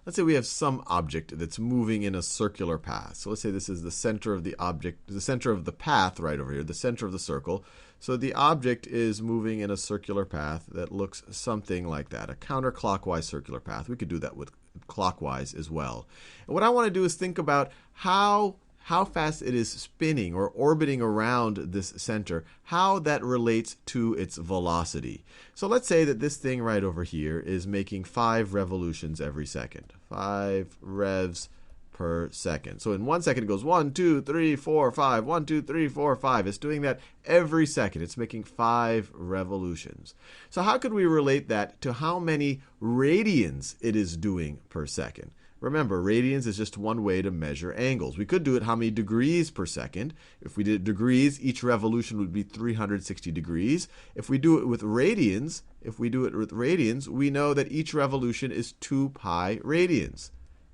let's say we have some object that's moving in a circular path. So let's say this is the center of the object, the center of the path right over here, the center of the circle. So the object is moving in a circular path that looks something like that, a counterclockwise circular path. We could do that with clockwise as well. And what I want to do is think about how fast it is spinning or orbiting around this center, how that relates to its velocity. So let's say that this thing right over here is making 5 revolutions every second. 5 revs per second. So in 1 second it goes 1, 2, 3, 4, 5. 1, 2, 3, 4, 5. It's doing that every second. It's making 5 revolutions. So how could we relate that to how many radians it is doing per second? Remember, radians is just one way to measure angles. We could do it how many degrees per second. If we did degrees, each revolution would be 360 degrees. If we do it with radians, we know that each revolution is 2 pi radians.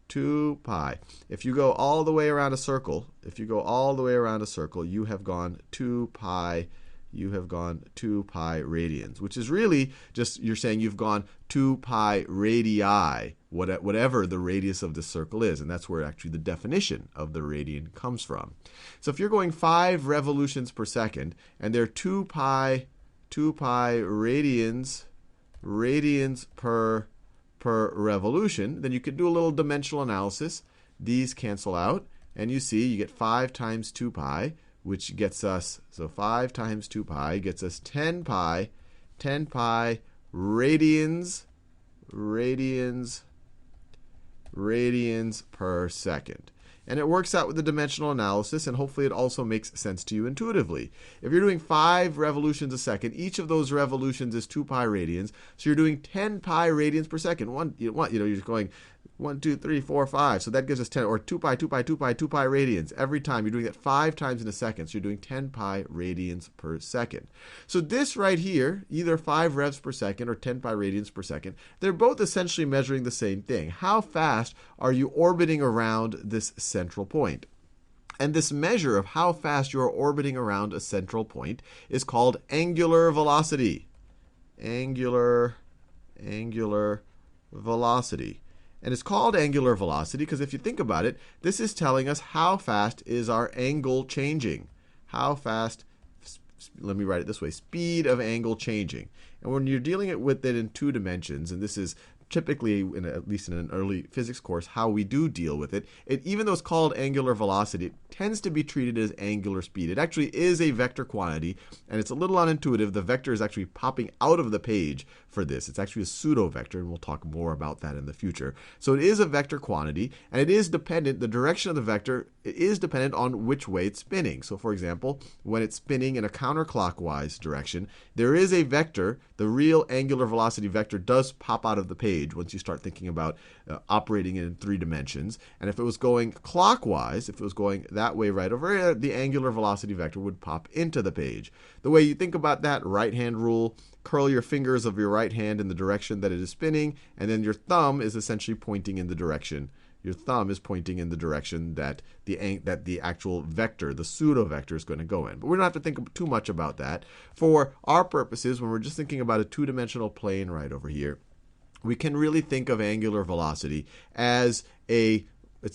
2 pi. If you go all the way around a circle, you have gone 2 pi. You have gone 2 pi radians, which is really just you're saying you've gone 2 pi radii, whatever the radius of the circle is, and that's where actually the definition of the radian comes from. So if you're going 5 revolutions per second, and they're 2 pi radians per revolution, then you could do a little dimensional analysis. These cancel out, and you see you get 5 times 2 pi, which gets us, so 5 times 2 pi gets us 10 pi radians per second. And it works out with the dimensional analysis, and hopefully it also makes sense to you intuitively. If you're doing 5 revolutions a second, each of those revolutions is 2 pi radians, so you're doing 10 pi radians per second. You're going 1, 2, 3, 4, 5. So that gives us 10, or 2 pi radians. Every time, you're doing that 5 times in a second. So you're doing 10 pi radians per second. So this right here, either 5 revs per second or 10 pi radians per second, they're both essentially measuring the same thing. How fast are you orbiting around this central point? And this measure of how fast you are orbiting around a central point is called angular velocity. Angular velocity. And it's called angular velocity because if you think about it, this is telling us how fast is our angle changing. How fast, let me write it this way, speed of angle changing. And when you're dealing with it in 2 dimensions, and this is typically, at least in an early physics course, how we do deal with it, even though it's called angular velocity, it tends to be treated as angular speed. It actually is a vector quantity, and it's a little unintuitive. The vector is actually popping out of the page for this. It's actually a pseudo-vector, and we'll talk more about that in the future. So it is a vector quantity, and it is dependent, the direction of the vector is dependent on which way it's spinning. So for example, when it's spinning in a counterclockwise direction, there is a vector, the real angular velocity vector does pop out of the page once you start thinking about operating in 3 dimensions. And if it was going clockwise, if it was going that way right over here, the angular velocity vector would pop into the page. The way you think about that, right-hand rule, curl your fingers of your right hand in the direction that it is spinning, and then your thumb is essentially pointing in the direction. Your thumb is pointing in the direction that the actual vector, the pseudo-vector, is going to go in. But we don't have to think too much about that. For our purposes, when we're just thinking about a 2-dimensional plane right over here, we can really think of angular velocity as the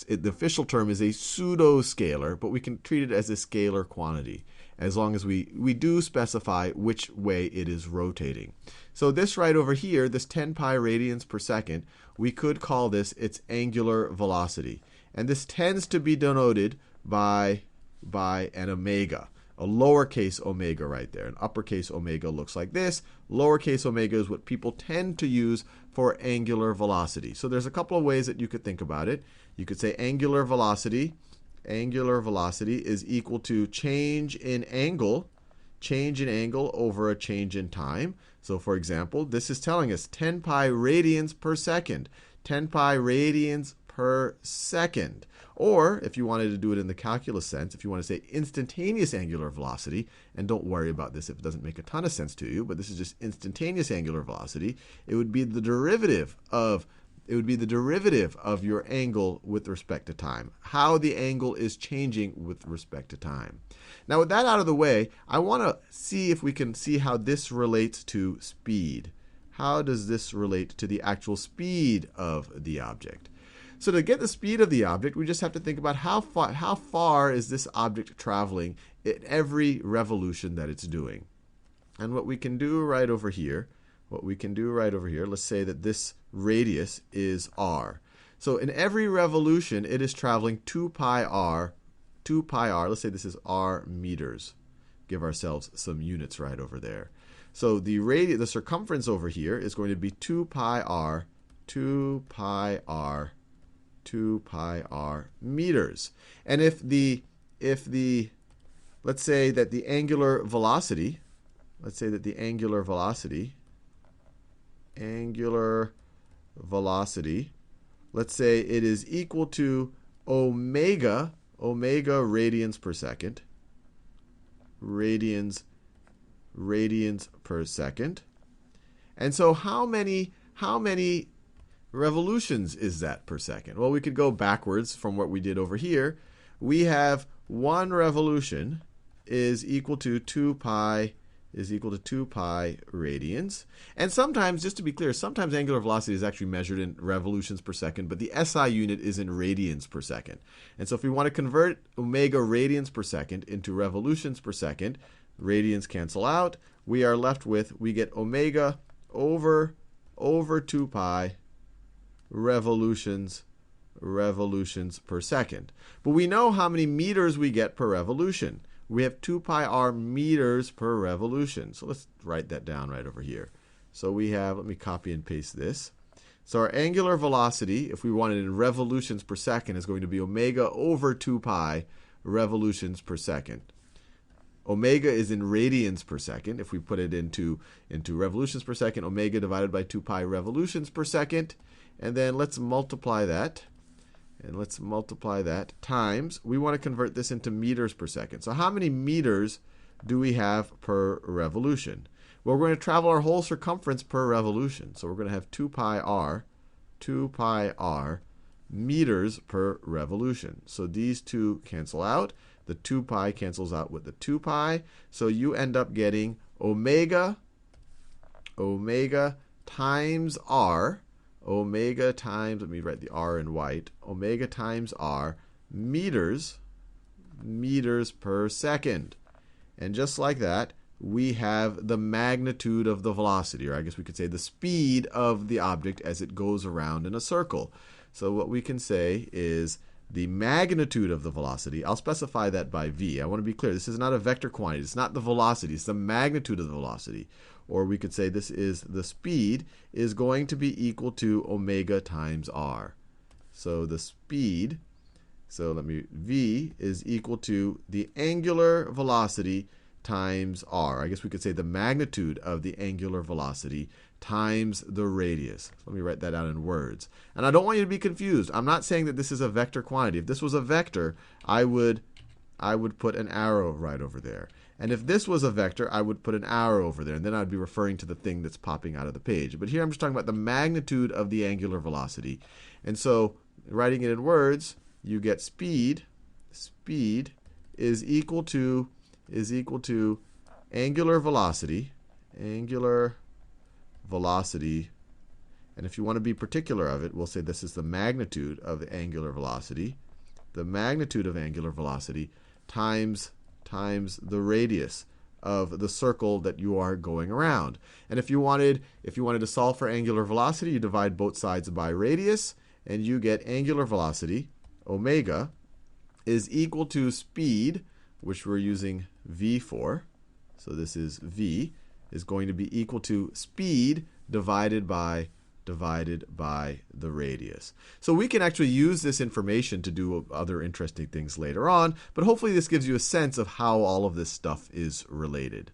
official term is a pseudo-scalar, but we can treat it as a scalar quantity as long as we do specify which way it is rotating. So this right over here, this 10 pi radians per second, we could call this its angular velocity. And this tends to be denoted by an omega. A lowercase omega right there. An uppercase omega looks like this. Lowercase omega is what people tend to use for angular velocity. So there's a couple of ways that you could think about it. You could say angular velocity is equal to change in angle over a change in time. So for example, this is telling us 10 pi radians per second. 10 pi radians per second. Or if you wanted to do it in the calculus sense, if you want to say instantaneous angular velocity, and don't worry about this if it doesn't make a ton of sense to you, but this is just instantaneous angular velocity, it would be the derivative of your angle with respect to time, how the angle is changing with respect to time. Now with that out of the way, I want to see if we can see how this relates to speed. How does this relate to the actual speed of the object? So to get the speed of the object, we just have to think about how far is this object traveling in every revolution that it's doing. And what we can do right over here, let's say that this radius is r. So in every revolution, it is traveling 2 pi r, let's say this is r meters. Give ourselves some units right over there. So the circumference over here is going to be 2 pi r meters. And if the let's say that the angular velocity, let's say that the angular velocity, let's say it is equal to omega radians per second, radians per second. And so how many revolutions is that per second? Well, we could go backwards from what we did over here. We have one revolution is equal to 2 pi radians. And sometimes, just to be clear, sometimes angular velocity is actually measured in revolutions per second, but the SI unit is in radians per second. And so if we want to convert omega radians per second into revolutions per second, radians cancel out. We are left with, we get omega over 2 pi revolutions per second. But we know how many meters we get per revolution. We have 2 pi r meters per revolution. So let's write that down right over here. So we have, let me copy and paste this. So our angular velocity, if we want it in revolutions per second, is going to be omega over 2 pi revolutions per second. Omega is in radians per second. If we put it into revolutions per second, omega divided by 2 pi revolutions per second. And then let's multiply that. And let's multiply that times, we want to convert this into meters per second. So how many meters do we have per revolution? Well, we're going to travel our whole circumference per revolution. So we're going to have 2 pi r meters per revolution. So these two cancel out. The 2 pi cancels out with the 2 pi. So you end up getting omega times r, omega times, let me write the r in white, omega times r meters per second. And just like that, we have the magnitude of the velocity, or I guess we could say the speed of the object as it goes around in a circle. So what we can say is the magnitude of the velocity. I'll specify that by v. I want to be clear. This is not a vector quantity. It's not the velocity. It's the magnitude of the velocity. Or we could say this is the speed is going to be equal to omega times r. So the speed, v is equal to the angular velocity times r. I guess we could say the magnitude of the angular velocity times the radius. Let me write that out in words. And I don't want you to be confused. I'm not saying that this is a vector quantity. If this was a vector, I would put an arrow right over there. And if this was a vector, I would put an arrow over there. And then I'd be referring to the thing that's popping out of the page. But here I'm just talking about the magnitude of the angular velocity. And so writing it in words, you get speed is equal to angular velocity, and if you want to be particular of it, we'll say this is the magnitude of the angular velocity, times the radius of the circle that you are going around. And if you wanted to solve for angular velocity, you divide both sides by radius, and you get angular velocity, omega, is equal to speed, which we're using v for. So this is v, is going to be equal to speed divided by the radius. So we can actually use this information to do other interesting things later on, but hopefully this gives you a sense of how all of this stuff is related.